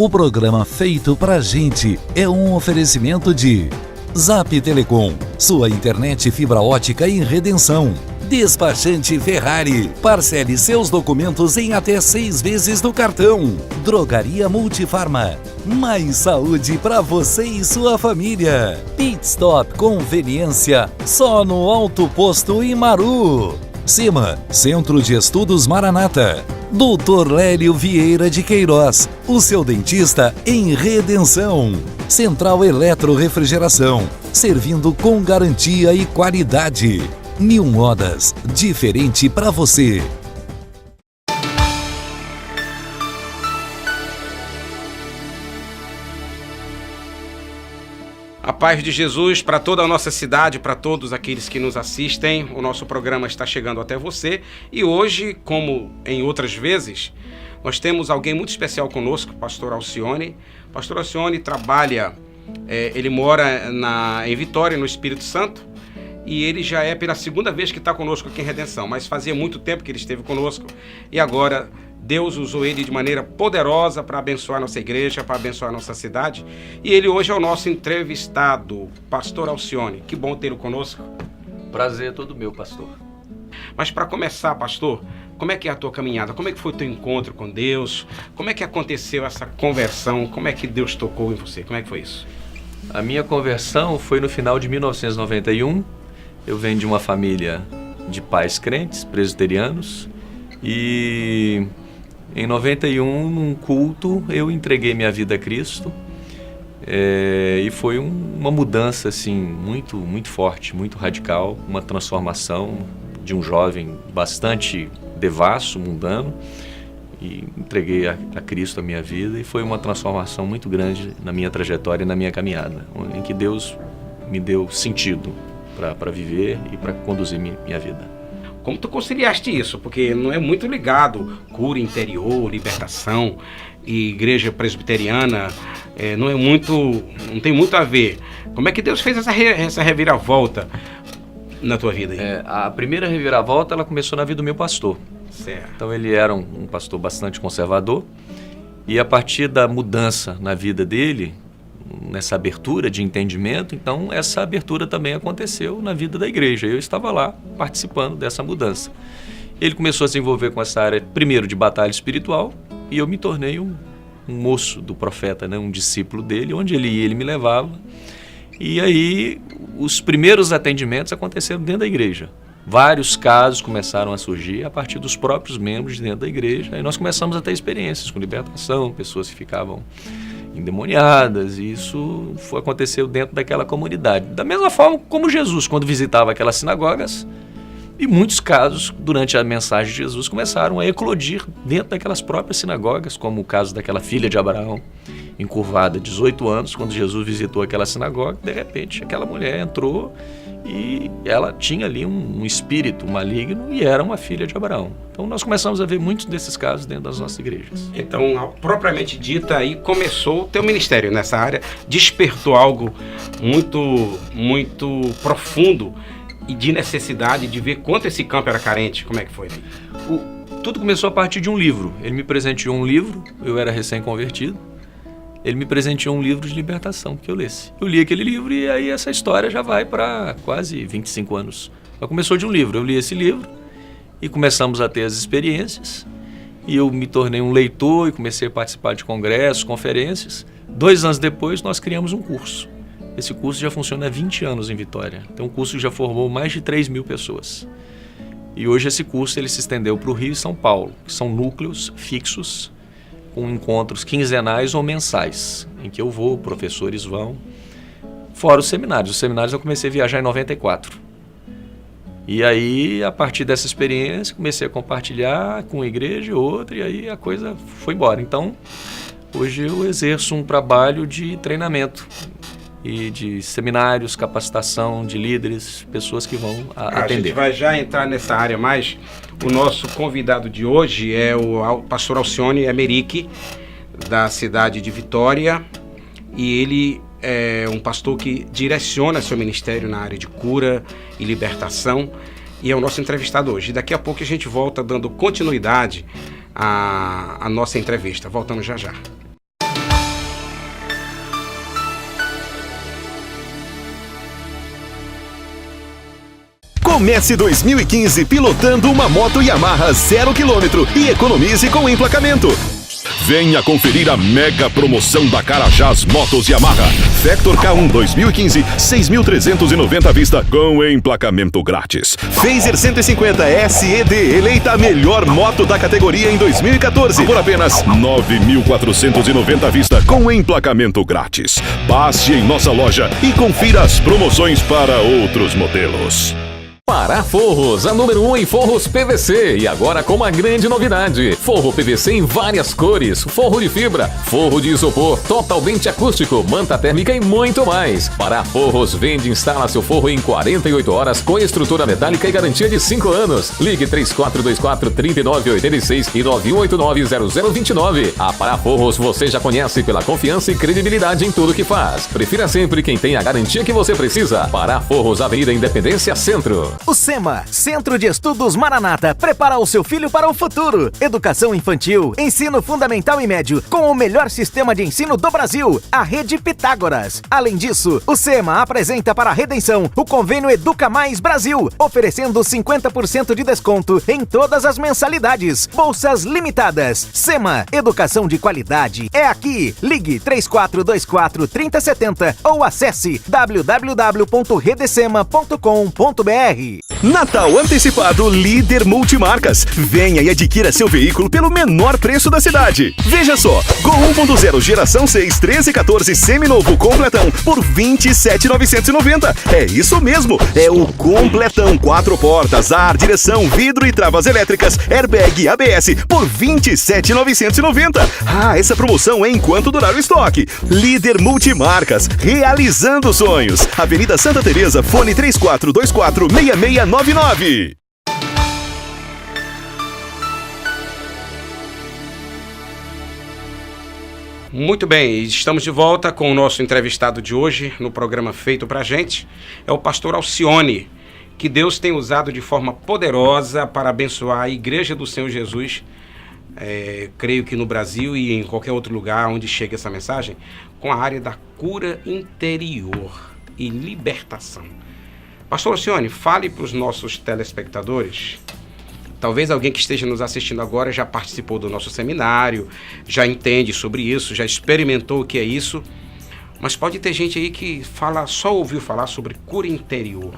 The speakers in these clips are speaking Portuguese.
O programa feito pra gente é um oferecimento de Zap Telecom, sua internet fibra ótica em Redenção. Despachante Ferrari, parcele seus documentos em até 6 vezes no cartão. Drogaria Multifarma, mais saúde para você e sua família. Pit Stop Conveniência, só no Alto Posto Imaru. CIMA, Centro de Estudos Maranata. Dr. Lélio Vieira de Queiroz, o seu dentista em Redenção. Central Eletro Refrigeração, servindo com garantia e qualidade. New Modas, diferente para você. A paz de Jesus para toda a nossa cidade, para todos aqueles que nos assistem. O nosso programa está chegando até você e hoje, como em outras vezes, nós temos alguém muito especial conosco, o pastor Alcione. O pastor Alcione trabalha, ele mora em Vitória, no Espírito Santo, e ele já é pela segunda vez que está conosco aqui em Redenção, mas fazia muito tempo que ele esteve conosco e agora Deus usou ele de maneira poderosa para abençoar nossa igreja, para abençoar nossa cidade. E ele hoje é o nosso entrevistado, pastor Alcione. Que bom tê-lo conosco. Prazer é todo meu, pastor. Mas para começar, pastor, como é que é a tua caminhada? Como é que foi o teu encontro com Deus? Como é que aconteceu essa conversão? Como é que Deus tocou em você? Como é que foi isso? A minha conversão foi no final de 1991. Eu venho de uma família de pais crentes, presbiterianos, e em 91, num culto, eu entreguei minha vida a Cristo, e foi uma mudança assim, muito, muito forte, muito radical, uma transformação de um jovem bastante devasso, mundano, e entreguei a Cristo a minha vida, e foi uma transformação muito grande na minha trajetória e na minha caminhada, em que Deus me deu sentido para viver e para conduzir minha vida. Como tu conciliaste isso? Porque não é muito ligado, cura interior, libertação e igreja presbiteriana, não tem muito a ver. Como é que Deus fez essa reviravolta na tua vida aí? A primeira reviravolta, ela começou na vida do meu pastor. Certo. Então ele era um pastor bastante conservador, e a partir da mudança na vida dele, nessa abertura de entendimento, então essa abertura também aconteceu na vida da igreja. Eu estava lá participando dessa mudança. Ele começou a se envolver com essa área, primeiro de batalha espiritual, e eu me tornei um moço do profeta, né? Um discípulo dele, onde ele ia, ele me levava. E aí os primeiros atendimentos aconteceram dentro da igreja. Vários casos começaram a surgir a partir dos próprios membros de dentro da igreja. Aí nós começamos a ter experiências com libertação, pessoas que ficavam endemoniadas, e isso aconteceu dentro daquela comunidade. Da mesma forma como Jesus, quando visitava aquelas sinagogas, e muitos casos, durante a mensagem de Jesus, começaram a eclodir dentro daquelas próprias sinagogas, como o caso daquela filha de Abraão, encurvada, 18 anos, quando Jesus visitou aquela sinagoga, de repente aquela mulher entrou e ela tinha ali um espírito maligno e era uma filha de Abraão. Então nós começamos a ver muitos desses casos dentro das nossas igrejas. Então, propriamente dita, aí começou o teu ministério nessa área, despertou algo muito, muito profundo e de necessidade de ver quanto esse campo era carente. Como é que foi? Tudo começou a partir de um livro. Ele me presenteou um livro, eu era recém-convertido. Ele me presenteou um livro de libertação que eu lesse. Eu li aquele livro e aí essa história já vai para quase 25 anos. Mas começou de um livro. Eu li esse livro e começamos a ter as experiências. E eu me tornei um leitor e comecei a participar de congressos, conferências. 2 anos depois, nós criamos um curso. Esse curso já funciona há 20 anos em Vitória. Então, um curso que já formou mais de 3.000 pessoas. E hoje esse curso ele se estendeu para o Rio e São Paulo, que são núcleos fixos, com encontros quinzenais ou mensais, em que eu vou, professores vão, fora os seminários. Os seminários eu comecei a viajar em 94. E aí, a partir dessa experiência, comecei a compartilhar com uma igreja e outra, e aí a coisa foi embora. Então, hoje eu exerço um trabalho de treinamento e de seminários, capacitação de líderes, pessoas que vão atender. A gente vai já entrar nessa área mais. O nosso convidado de hoje é o pastor Alcione Emerick, da cidade de Vitória, e ele é um pastor que direciona seu ministério na área de cura e libertação, e é o nosso entrevistado hoje. E daqui a pouco a gente volta dando continuidade à nossa entrevista. Voltamos já já. Comece 2015 pilotando uma moto Yamaha 0 km e economize com emplacamento. Venha conferir a mega promoção da Carajás Motos Yamaha. Vector K1 2015, 6.390 à vista com emplacamento grátis. Phaser 150 SED, eleita a melhor moto da categoria em 2014, por apenas 9.490 à vista com emplacamento grátis. Passe em nossa loja e confira as promoções para outros modelos. Pará Forros, a número 1 em forros PVC e agora com uma grande novidade. Forro PVC em várias cores, forro de fibra, forro de isopor, totalmente acústico, manta térmica e muito mais. Pará Forros vende e instala seu forro em 48 horas com estrutura metálica e garantia de 5 anos. Ligue 3424-3986 e 9189-0029. A Pará Forros você já conhece pela confiança e credibilidade em tudo que faz. Prefira sempre quem tem a garantia que você precisa. Pará Forros, Avenida Independência Centro. O SEMA, Centro de Estudos Maranata, prepara o seu filho para o futuro. Educação infantil, ensino fundamental e médio, com o melhor sistema de ensino do Brasil, a Rede Pitágoras. Além disso, o SEMA apresenta para a Redenção o convênio Educa Mais Brasil, oferecendo 50% de desconto em todas as mensalidades. Bolsas limitadas. SEMA, educação de qualidade. É aqui. Ligue 3424-3070 ou acesse www.redesema.com.br. Natal antecipado Líder Multimarcas. Venha e adquira seu veículo pelo menor preço da cidade. Veja só, Gol 1.0 geração 6, 1314 seminovo completão por 27.990. É isso mesmo, é o completão, 4 portas, ar, direção, vidro e travas elétricas, airbag e ABS por 27.990. Ah, essa promoção é enquanto durar o estoque. Líder Multimarcas, realizando sonhos. Avenida Santa Teresa, fone 3424-6699. Muito bem, estamos de volta com o nosso entrevistado de hoje no programa Feito Pra Gente. É o pastor Alcione, que Deus tem usado de forma poderosa para abençoar a Igreja do Senhor Jesus, creio que no Brasil e em qualquer outro lugar onde chega essa mensagem, com a área da cura interior e libertação. Pastor Alcione, fale para os nossos telespectadores. Talvez alguém que esteja nos assistindo agora já participou do nosso seminário, já entende sobre isso, já experimentou o que é isso, mas pode ter gente aí que só ouviu falar sobre cura interior.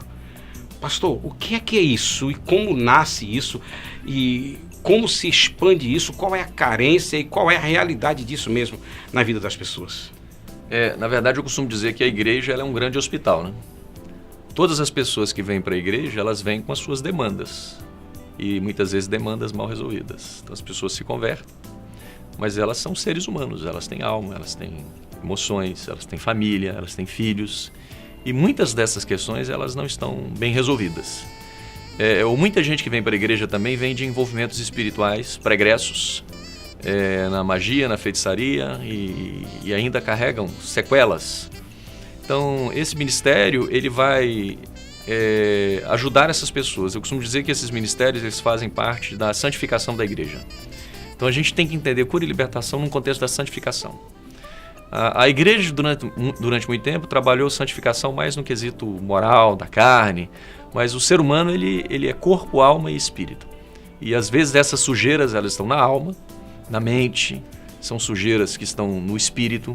Pastor, o que é isso e como nasce isso e como se expande isso, qual é a carência e qual é a realidade disso mesmo na vida das pessoas? Na verdade, eu costumo dizer que a igreja ela é um grande hospital, né? Todas as pessoas que vêm para a igreja, elas vêm com as suas demandas. E muitas vezes demandas mal resolvidas. Então as pessoas se convertem, mas elas são seres humanos, elas têm alma, elas têm emoções, elas têm família, elas têm filhos. E muitas dessas questões, elas não estão bem resolvidas. Muita gente que vem para a igreja também vem de envolvimentos espirituais pregressos, na magia, na feitiçaria e ainda carregam sequelas. Então, esse ministério, ele vai ajudar essas pessoas. Eu costumo dizer que esses ministérios, eles fazem parte da santificação da igreja. Então, a gente tem que entender cura e libertação num contexto da santificação. A igreja, durante muito tempo, trabalhou santificação mais no quesito moral, da carne, mas o ser humano, ele é corpo, alma e espírito. E, às vezes, essas sujeiras, elas estão na alma, na mente, são sujeiras que estão no espírito,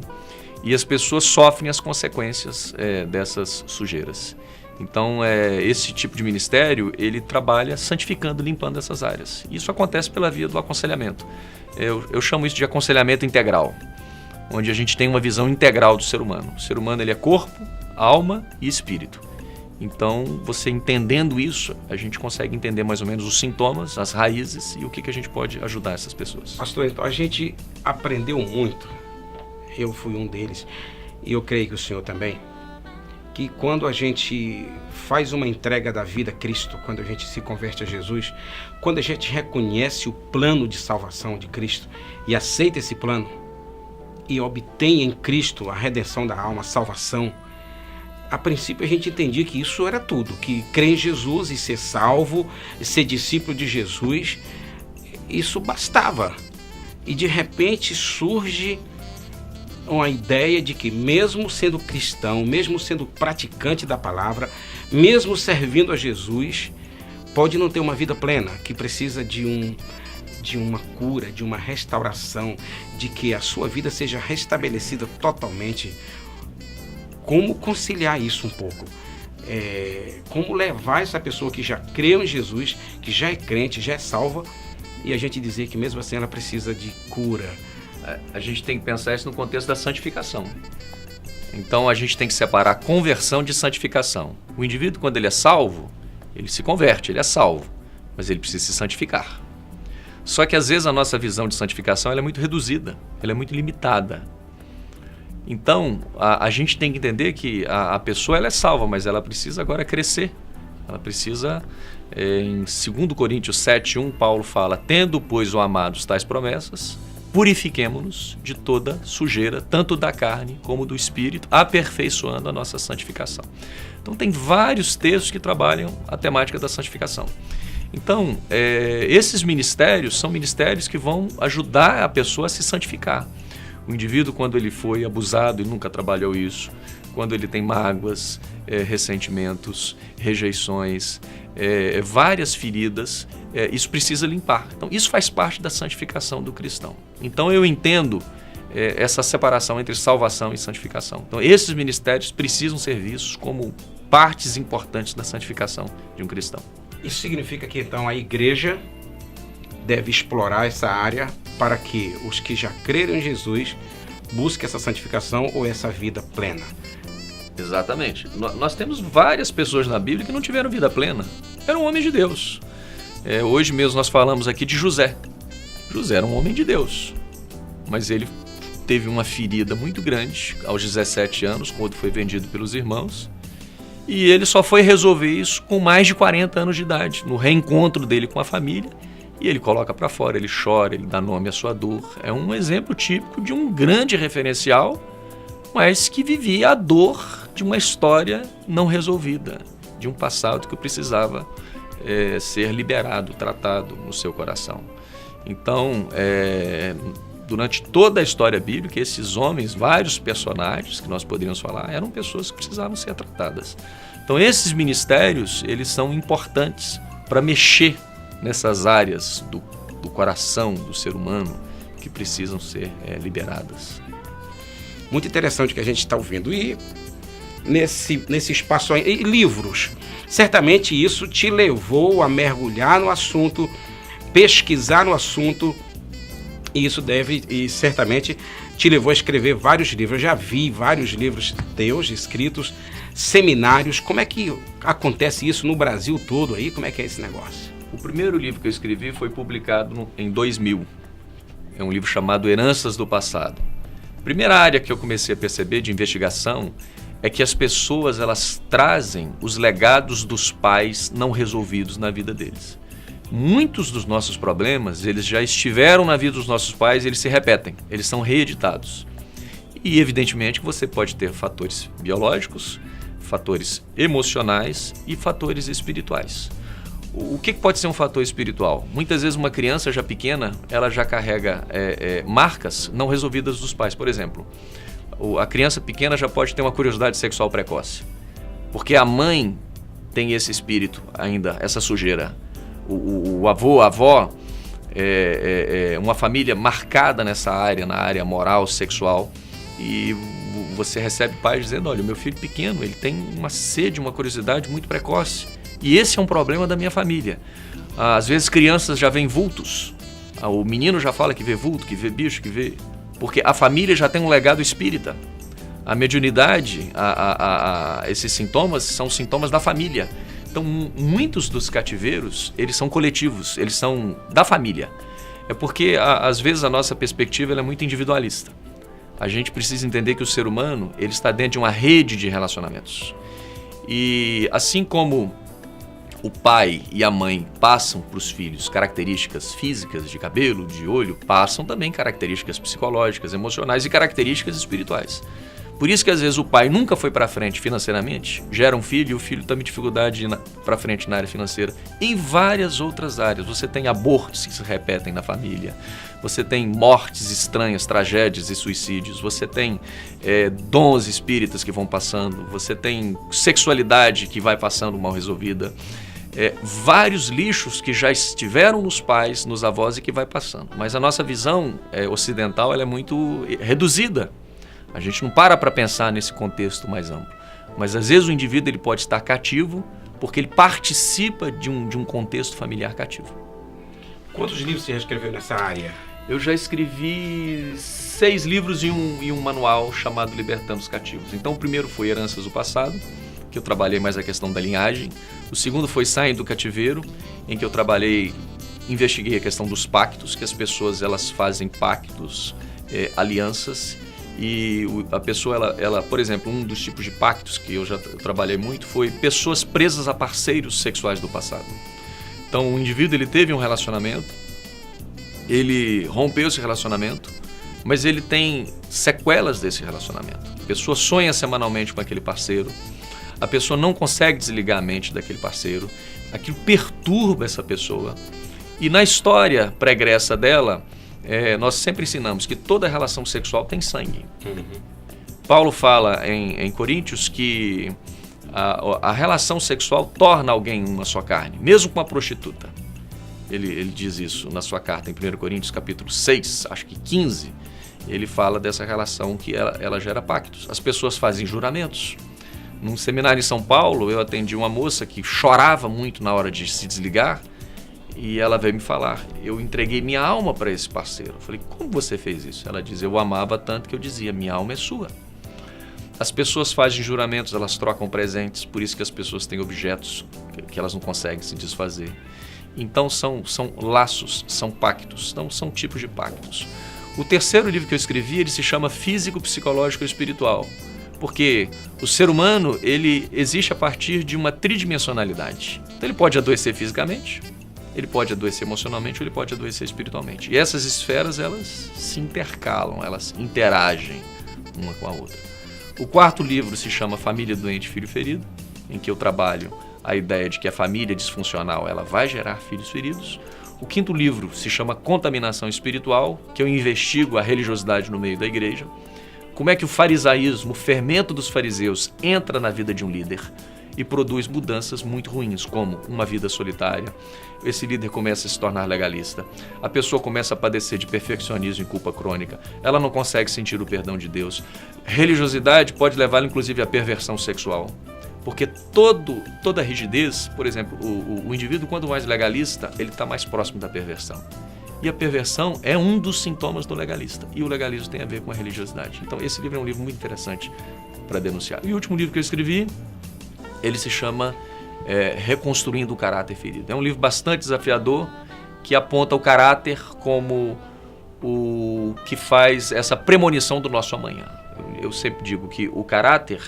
e as pessoas sofrem as consequências dessas sujeiras. Então, esse tipo de ministério, ele trabalha santificando, limpando essas áreas. Isso acontece pela via do aconselhamento. Eu chamo isso de aconselhamento integral, onde a gente tem uma visão integral do ser humano. O ser humano, ele é corpo, alma e espírito. Então, você entendendo isso, a gente consegue entender mais ou menos os sintomas, as raízes e o que a gente pode ajudar essas pessoas. Pastor, então, a gente aprendeu muito. Eu fui um deles, e eu creio que o senhor também, que quando a gente faz uma entrega da vida a Cristo, quando a gente se converte a Jesus, quando a gente reconhece o plano de salvação de Cristo e aceita esse plano e obtém em Cristo a redenção da alma, a salvação, a princípio a gente entendia que isso era tudo, que crer em Jesus e ser salvo, ser discípulo de Jesus, isso bastava. E de repente surge uma ideia de que mesmo sendo cristão, mesmo sendo praticante da palavra, mesmo servindo a Jesus, pode não ter uma vida plena, que precisa de uma cura, de uma restauração, de que a sua vida seja restabelecida totalmente. Como conciliar isso um pouco? Como levar essa pessoa que já creu em Jesus, que já é crente, já é salva, e a gente dizer que mesmo assim ela precisa de cura? A gente tem que pensar isso no contexto da santificação. Então a gente tem que separar conversão de santificação. O indivíduo, quando ele é salvo, ele se converte, ele é salvo, mas ele precisa se santificar. Só que às vezes a nossa visão de santificação ela é muito reduzida, ela é muito limitada. Então a gente tem que entender que a pessoa ela é salva, mas ela precisa agora crescer. Ela precisa, em 2 Coríntios 7:1, Paulo fala: tendo, pois, o amado tais promessas, purifiquemo-nos de toda sujeira, tanto da carne como do espírito, aperfeiçoando a nossa santificação. Então tem vários textos que trabalham a temática da santificação. Então, esses ministérios são ministérios que vão ajudar a pessoa a se santificar. O indivíduo, quando ele foi abusado e nunca trabalhou isso, quando ele tem mágoas, ressentimentos, rejeições, várias feridas, isso precisa limpar. Então, isso faz parte da santificação do cristão. Então, eu entendo essa separação entre salvação e santificação. Então, esses ministérios precisam ser vistos como partes importantes da santificação de um cristão. Isso significa que, então, a igreja deve explorar essa área para que os que já creram em Jesus busquem essa santificação ou essa vida plena. Exatamente. Nós temos várias pessoas na Bíblia que não tiveram vida plena. Eram homens de Deus. Hoje mesmo nós falamos aqui de José. José era um homem de Deus, mas ele teve uma ferida muito grande aos 17 anos, quando foi vendido pelos irmãos. E ele só foi resolver isso com mais de 40 anos de idade, no reencontro dele com a família. E ele coloca para fora, ele chora, ele dá nome à sua dor. É um exemplo típico de um grande referencial, mas que vivia a dor de uma história não resolvida, de um passado que precisava ser liberado, tratado no seu coração. Então, durante toda a história bíblica, esses homens, vários personagens que nós poderíamos falar, eram pessoas que precisavam ser tratadas. Então, esses ministérios, eles são importantes para mexer nessas áreas do coração do ser humano que precisam ser liberadas. Muito interessante o que a gente está ouvindo. E nesse espaço aí, e livros, certamente isso te levou a mergulhar no assunto, pesquisar no assunto, e certamente te levou a escrever vários livros. Eu já vi vários livros teus escritos, seminários. Como é que acontece isso no Brasil todo aí? Como é que é esse negócio? O primeiro livro que eu escrevi foi publicado em 2000. É um livro chamado Heranças do Passado. A primeira área que eu comecei a perceber de investigação é que as pessoas elas trazem os legados dos pais não resolvidos na vida deles. Muitos dos nossos problemas, eles já estiveram na vida dos nossos pais, eles se repetem, eles são reeditados. E evidentemente que você pode ter fatores biológicos, fatores emocionais e fatores espirituais. O que pode ser um fator espiritual? Muitas vezes uma criança já pequena, ela já carrega marcas não resolvidas dos pais. Por exemplo, a criança pequena já pode ter uma curiosidade sexual precoce, porque a mãe tem esse espírito ainda, essa sujeira. O avô, a avó, uma família marcada nessa área, na área moral, sexual, e você recebe pais dizendo: olha, o meu filho pequeno, ele tem uma sede, uma curiosidade muito precoce, e esse é um problema da minha família. Às vezes crianças já veem vultos, o menino já fala que vê vulto, que vê bicho, que vê... porque a família já tem um legado espírita. A mediunidade, esses sintomas são sintomas da família. Então, muitos dos cativeiros, eles são coletivos, eles são da família. É porque, às vezes, a nossa perspectiva ela é muito individualista. A gente precisa entender que o ser humano ele está dentro de uma rede de relacionamentos. E assim como o pai e a mãe passam para os filhos características físicas de cabelo, de olho, passam também características psicológicas, emocionais e características espirituais. Por isso que às vezes o pai nunca foi para frente financeiramente, gera um filho e o filho está em dificuldade para frente na área financeira. Em várias outras áreas. Você tem abortos que se repetem na família, você tem mortes estranhas, tragédias e suicídios, você tem dons espíritas que vão passando, você tem sexualidade que vai passando mal resolvida. Vários lixos que já estiveram nos pais, nos avós e que vai passando. Mas a nossa visão ocidental ela é muito reduzida. A gente não para pensar nesse contexto mais amplo. Mas às vezes o indivíduo ele pode estar cativo porque ele participa de um contexto familiar cativo. Quantos livros você já escreveu nessa área? Eu já escrevi 6 livros e um manual chamado Libertando os Cativos. Então o primeiro foi Heranças do Passado, que eu trabalhei mais a questão da linhagem. O segundo foi Saindo do Cativeiro, em que eu investiguei a questão dos pactos, que as pessoas elas fazem pactos, alianças, e a pessoa, ela, por exemplo, um dos tipos de pactos que eu trabalhei muito foi pessoas presas a parceiros sexuais do passado. Então o indivíduo ele teve um relacionamento, ele rompeu esse relacionamento, mas ele tem sequelas desse relacionamento. A pessoa sonha semanalmente com aquele parceiro, a pessoa não consegue desligar a mente daquele parceiro, aquilo perturba essa pessoa. E na história pregressa dela, nós sempre ensinamos que toda relação sexual tem sangue. Paulo fala em Coríntios que a relação sexual torna alguém uma só carne, mesmo com uma prostituta. Ele diz isso na sua carta em 1 Coríntios capítulo 6, acho que 15, ele fala dessa relação que ela gera pactos. As pessoas fazem juramentos. Num seminário em São Paulo, eu atendi uma moça que chorava muito na hora de se desligar e ela veio me falar, eu entreguei minha alma para esse parceiro. Eu falei, como você fez isso? Ela diz, eu amava tanto que eu dizia, minha alma é sua. As pessoas fazem juramentos, elas trocam presentes, por isso que as pessoas têm objetos que elas não conseguem se desfazer. Então são laços, são pactos, então são tipos de pactos. O terceiro livro que eu escrevi, ele se chama Físico, Psicológico e Espiritual. Porque o ser humano, ele existe a partir de uma tridimensionalidade. Então ele pode adoecer fisicamente, ele pode adoecer emocionalmente, ou ele pode adoecer espiritualmente. E essas esferas, elas se intercalam, elas interagem uma com a outra. O quarto livro se chama Família Doente, Filho Ferido, em que eu trabalho a ideia de que a família disfuncional, ela vai gerar filhos feridos. O quinto livro se chama Contaminação Espiritual, que eu investigo a religiosidade no meio da igreja. Como é que o farisaísmo, o fermento dos fariseus, entra na vida de um líder e produz mudanças muito ruins, como uma vida solitária. Esse líder começa a se tornar legalista. A pessoa começa a padecer de perfeccionismo e culpa crônica. Ela não consegue sentir o perdão de Deus. Religiosidade pode levá-la, inclusive, à perversão sexual. Porque toda rigidez, por exemplo, o indivíduo, quanto mais legalista, ele está mais próximo da perversão. E a perversão é um dos sintomas do legalista. E o legalismo tem a ver com a religiosidade. Então, esse livro é um livro muito interessante para denunciar. E o último livro que eu escrevi, ele se chama Reconstruindo o Caráter Ferido. É um livro bastante desafiador, que aponta o caráter como o que faz essa premonição do nosso amanhã. Eu sempre digo que o caráter,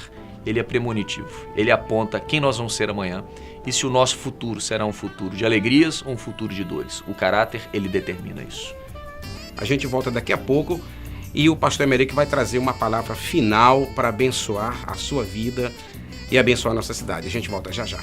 ele é premonitivo. Ele aponta quem nós vamos ser amanhã e se o nosso futuro será um futuro de alegrias ou um futuro de dores. O caráter, ele determina isso. A gente volta daqui a pouco e o pastor Emerick vai trazer uma palavra final para abençoar a sua vida e abençoar a nossa cidade. A gente volta já já.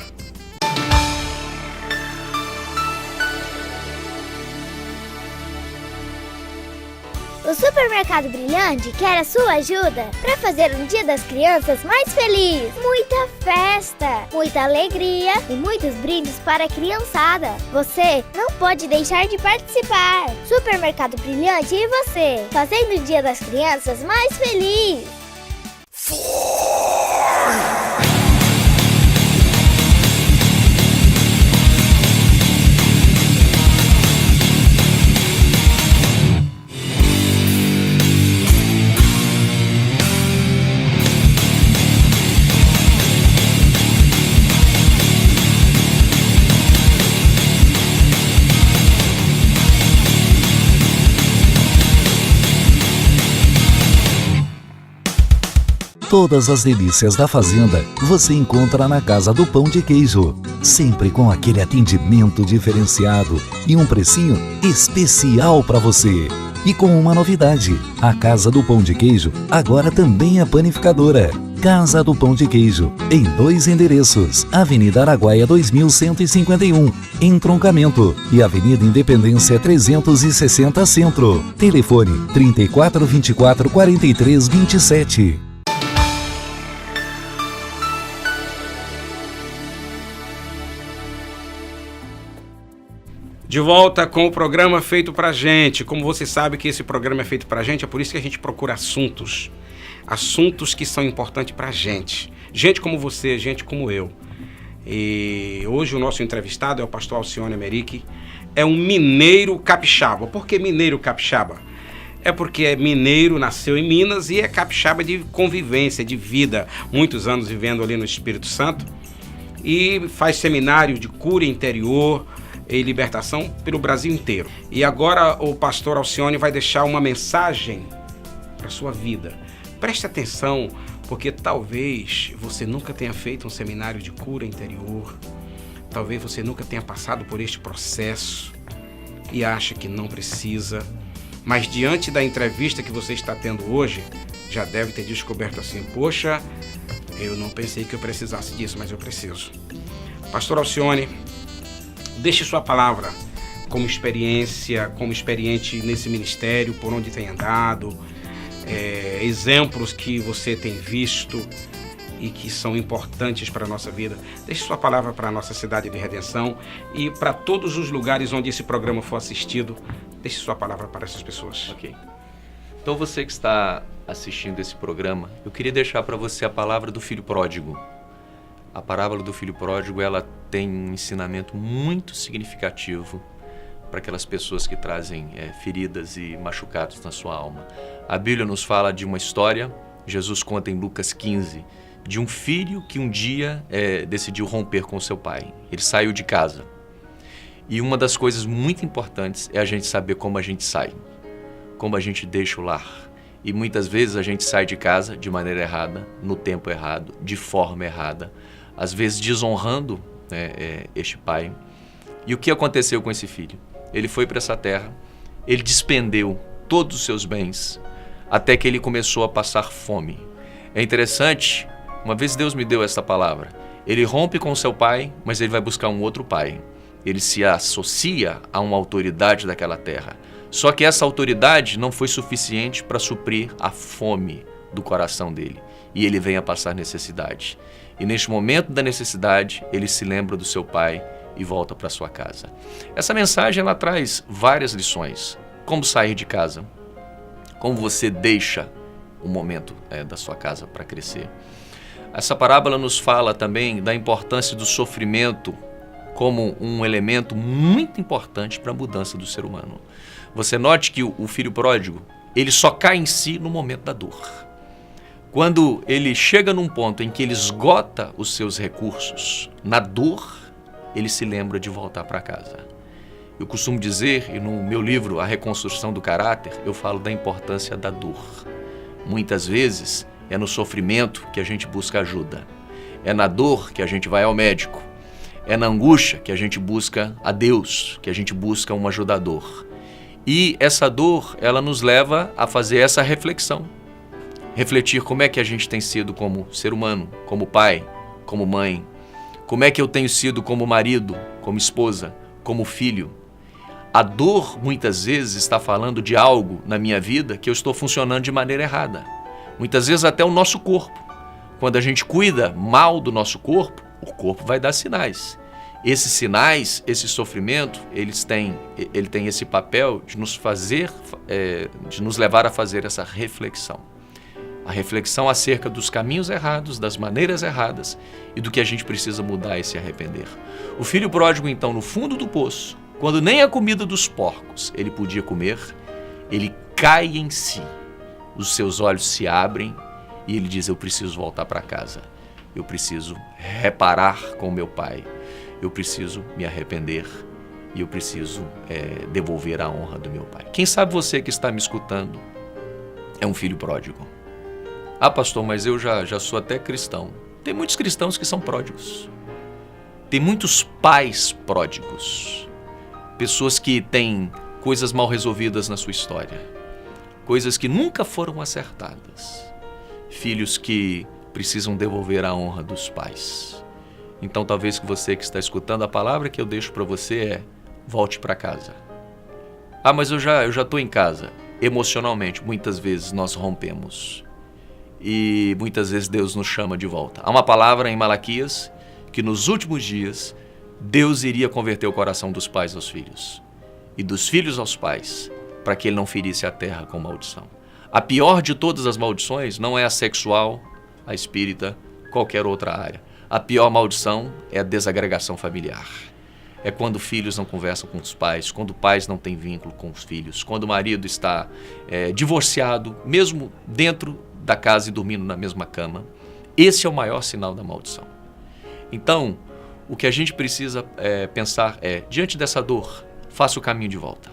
O Supermercado Brilhante quer a sua ajuda para fazer um Dia das Crianças mais feliz. Muita festa, muita alegria e muitos brindes para a criançada. Você não pode deixar de participar. Supermercado Brilhante e você, fazendo o Dia das Crianças mais feliz. Todas as delícias da fazenda você encontra na Casa do Pão de Queijo. Sempre com aquele atendimento diferenciado e um precinho especial para você. E com uma novidade, a Casa do Pão de Queijo agora também é panificadora. Casa do Pão de Queijo, em 2 endereços, Avenida Araguaia 2151, Entroncamento, e Avenida Independência 360 Centro. Telefone 3424 4327. De volta com o programa Feito Pra Gente. Como você sabe que esse programa é feito pra gente, é por isso que a gente procura assuntos que são importantes pra gente. Gente como você, gente como eu. E hoje o nosso entrevistado é o pastor Alcione Emerick. É um mineiro capixaba. Por que mineiro capixaba? É porque é mineiro, nasceu em Minas e é capixaba de convivência, de vida. Muitos anos vivendo ali no Espírito Santo. E faz seminário de cura interior e libertação pelo Brasil inteiro. E agora o pastor Alcione vai deixar uma mensagem para a sua vida. Preste atenção, porque talvez você nunca tenha feito um seminário de cura interior, talvez você nunca tenha passado por este processo e acha que não precisa, mas diante da entrevista que você está tendo hoje, já deve ter descoberto assim: poxa, eu não pensei que eu precisasse disso, mas eu preciso. Pastor Alcione, deixe sua palavra como experiência, como experiente nesse ministério, por onde tem andado, exemplos que você tem visto e que são importantes para a nossa vida. Deixe sua palavra para a nossa cidade de Redenção e para todos os lugares onde esse programa for assistido. Deixe sua palavra para essas pessoas. Ok. Então você que está assistindo esse programa, eu queria deixar para você a palavra do filho pródigo. A parábola do filho pródigo, ela tem um ensinamento muito significativo para aquelas pessoas que trazem feridas e machucados na sua alma. A Bíblia nos fala de uma história, Jesus conta em Lucas 15, de um filho que um dia decidiu romper com seu pai. Ele saiu de casa. E uma das coisas muito importantes é a gente saber como a gente sai, como a gente deixa o lar. E muitas vezes a gente sai de casa de maneira errada, no tempo errado, de forma errada, às vezes desonrando este pai. E o que aconteceu com esse filho? Ele foi para essa terra, ele despendeu todos os seus bens, até que ele começou a passar fome. É interessante, uma vez Deus me deu essa palavra, ele rompe com seu pai, mas ele vai buscar um outro pai. Ele se associa a uma autoridade daquela terra. Só que essa autoridade não foi suficiente para suprir a fome do coração dele. E ele vem a passar necessidade. E neste momento da necessidade, ele se lembra do seu pai e volta para sua casa. Essa mensagem ela traz várias lições. Como sair de casa, como você deixa o momento da sua casa para crescer. Essa parábola nos fala também da importância do sofrimento como um elemento muito importante para a mudança do ser humano. Você note que o filho pródigo, ele só cai em si no momento da dor. Quando ele chega num ponto em que ele esgota os seus recursos, na dor, ele se lembra de voltar para casa. Eu costumo dizer, e no meu livro A Reconstrução do Caráter, eu falo da importância da dor. Muitas vezes é no sofrimento que a gente busca ajuda. É na dor que a gente vai ao médico. É na angústia que a gente busca a Deus, que a gente busca um ajudador. E essa dor, ela nos leva a fazer essa reflexão. Refletir como é que a gente tem sido como ser humano, como pai, como mãe. Como é que eu tenho sido como marido, como esposa, como filho. A dor, muitas vezes, está falando de algo na minha vida que eu estou funcionando de maneira errada. Muitas vezes até o nosso corpo. Quando a gente cuida mal do nosso corpo, o corpo vai dar sinais. Esses sinais, esse sofrimento, ele tem esse papel de nos fazer, de nos levar a fazer essa reflexão. A reflexão acerca dos caminhos errados, das maneiras erradas e do que a gente precisa mudar e se arrepender. O filho pródigo, então, no fundo do poço, quando nem a comida dos porcos ele podia comer, ele cai em si. Os seus olhos se abrem e ele diz: eu preciso voltar para casa. Eu preciso reparar com meu pai. Eu preciso me arrepender e eu preciso devolver a honra do meu pai. Quem sabe você que está me escutando é um filho pródigo. Ah, pastor, mas eu já sou até cristão. Tem muitos cristãos que são pródigos. Tem muitos pais pródigos. Pessoas que têm coisas mal resolvidas na sua história. coisas que nunca foram acertadas, filhos que precisam devolver a honra dos pais. Então talvez que você que está escutando, a palavra que eu deixo para você é: volte para casa. Ah, mas eu já estou em casa. Emocionalmente, muitas vezes nós rompemos. E muitas vezes Deus nos chama de volta. Há uma palavra em Malaquias que nos últimos dias Deus iria converter o coração dos pais aos filhos e dos filhos aos pais, para que ele não ferisse a terra com maldição. A pior de todas as maldições não é a sexual, a espírita, qualquer outra área. A pior maldição é a desagregação familiar. É quando filhos não conversam com os pais, quando pais não têm vínculo com os filhos, quando o marido está divorciado, mesmo dentro da casa e dormindo na mesma cama. Esse é o maior sinal da maldição. Então, o que a gente precisa pensar é: diante dessa dor, faça o caminho de volta.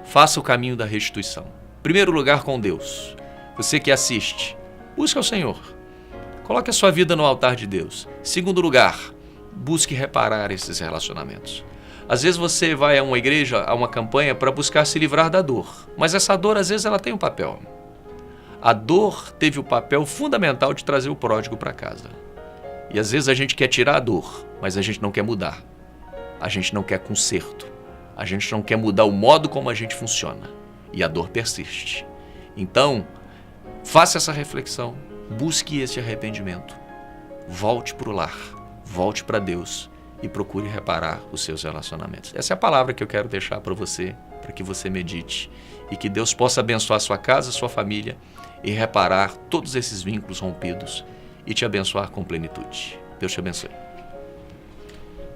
Faça o caminho da restituição. Em primeiro lugar, com Deus. Você que assiste, busque ao Senhor. Coloque a sua vida no altar de Deus. Em segundo lugar, busque reparar esses relacionamentos. Às vezes você vai a uma igreja, a uma campanha para buscar se livrar da dor. Mas essa dor, às vezes, ela tem um papel. A dor teve o papel fundamental de trazer o pródigo para casa. E às vezes a gente quer tirar a dor, mas a gente não quer mudar. A gente não quer conserto. A gente não quer mudar o modo como a gente funciona. E a dor persiste. Então, faça essa reflexão. Busque esse arrependimento. Volte para o lar. Volte para Deus. E procure reparar os seus relacionamentos. Essa é a palavra que eu quero deixar para você, para que você medite. E que Deus possa abençoar sua casa, sua família, e reparar todos esses vínculos rompidos e te abençoar com plenitude. Deus te abençoe.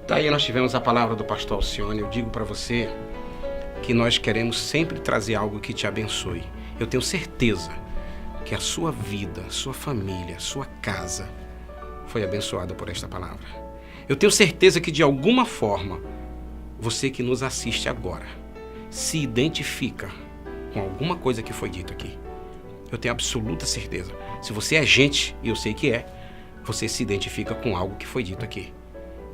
Daí nós tivemos a palavra do pastor Alcione. Eu digo para você que nós queremos sempre trazer algo que te abençoe. Eu tenho certeza que a sua vida, sua família, sua casa foi abençoada por esta palavra. Eu tenho certeza que de alguma forma você que nos assiste agora se identifica com alguma coisa que foi dito aqui. Eu tenho absoluta certeza. Se você é gente, e eu sei que é, você se identifica com algo que foi dito aqui.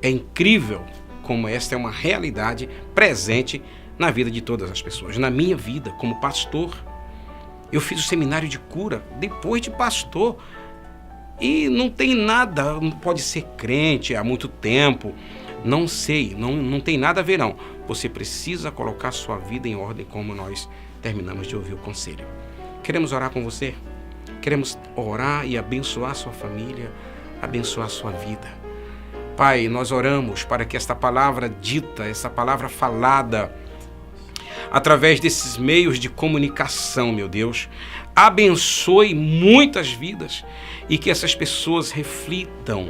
É incrível como esta é uma realidade presente na vida de todas as pessoas. Na minha vida, como pastor, eu fiz o seminário de cura depois de pastor. E não tem nada, pode ser crente há muito tempo, não sei, não tem nada a ver não. Você precisa colocar sua vida em ordem, como nós terminamos de ouvir o conselho. Queremos orar com você? Queremos orar e abençoar sua família, abençoar sua vida. Pai, nós oramos para que esta palavra dita, essa palavra falada, através desses meios de comunicação, meu Deus, abençoe muitas vidas e que essas pessoas reflitam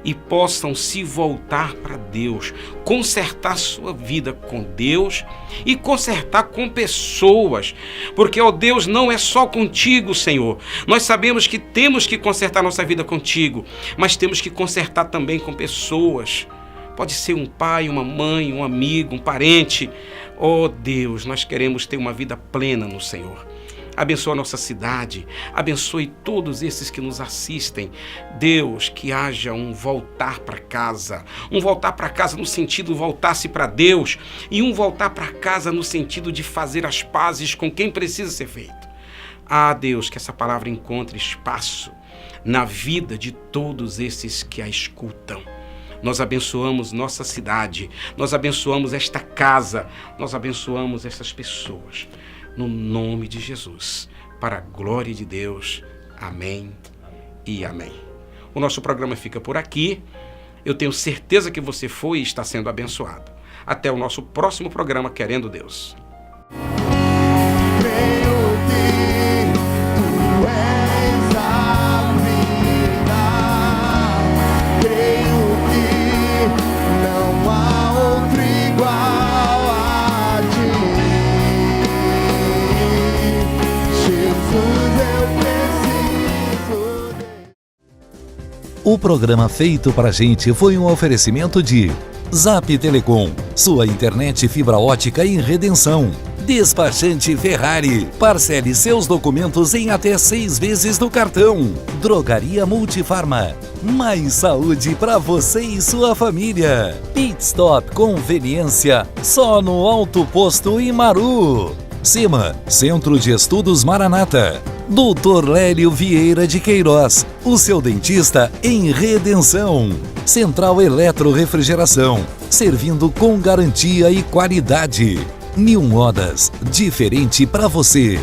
e possam se voltar para Deus, consertar sua vida com Deus e consertar com pessoas, porque, ó Deus, não é só contigo, Senhor. Nós sabemos que temos que consertar nossa vida contigo, mas temos que consertar também com pessoas. Pode ser um pai, uma mãe, um amigo, um parente. Ó Deus, nós queremos ter uma vida plena no Senhor. Abençoa a nossa cidade, abençoe todos esses que nos assistem. Deus, que haja um voltar para casa no sentido voltar-se para Deus e um voltar para casa no sentido de fazer as pazes com quem precisa ser feito. Ah, Deus, que essa palavra encontre espaço na vida de todos esses que a escutam. Nós abençoamos nossa cidade, nós abençoamos esta casa, nós abençoamos essas pessoas. No nome de Jesus, para a glória de Deus. Amém e amém. O nosso programa fica por aqui. Eu tenho certeza que você foi e está sendo abençoado. Até o nosso próximo programa, querendo Deus. O programa feito pra gente foi um oferecimento de Zap Telecom, sua internet fibra ótica em redenção. Despachante Ferrari, parcele seus documentos em até 6 vezes no cartão. Drogaria Multifarma, mais saúde pra você e sua família. Pit Stop Conveniência, só no Alto Posto Imaru. SEMA, Centro de Estudos Maranata. Dr. Lélio Vieira de Queiroz, o seu dentista em Redenção. Central Eletro Refrigeração, servindo com garantia e qualidade. New Modas, diferente para você.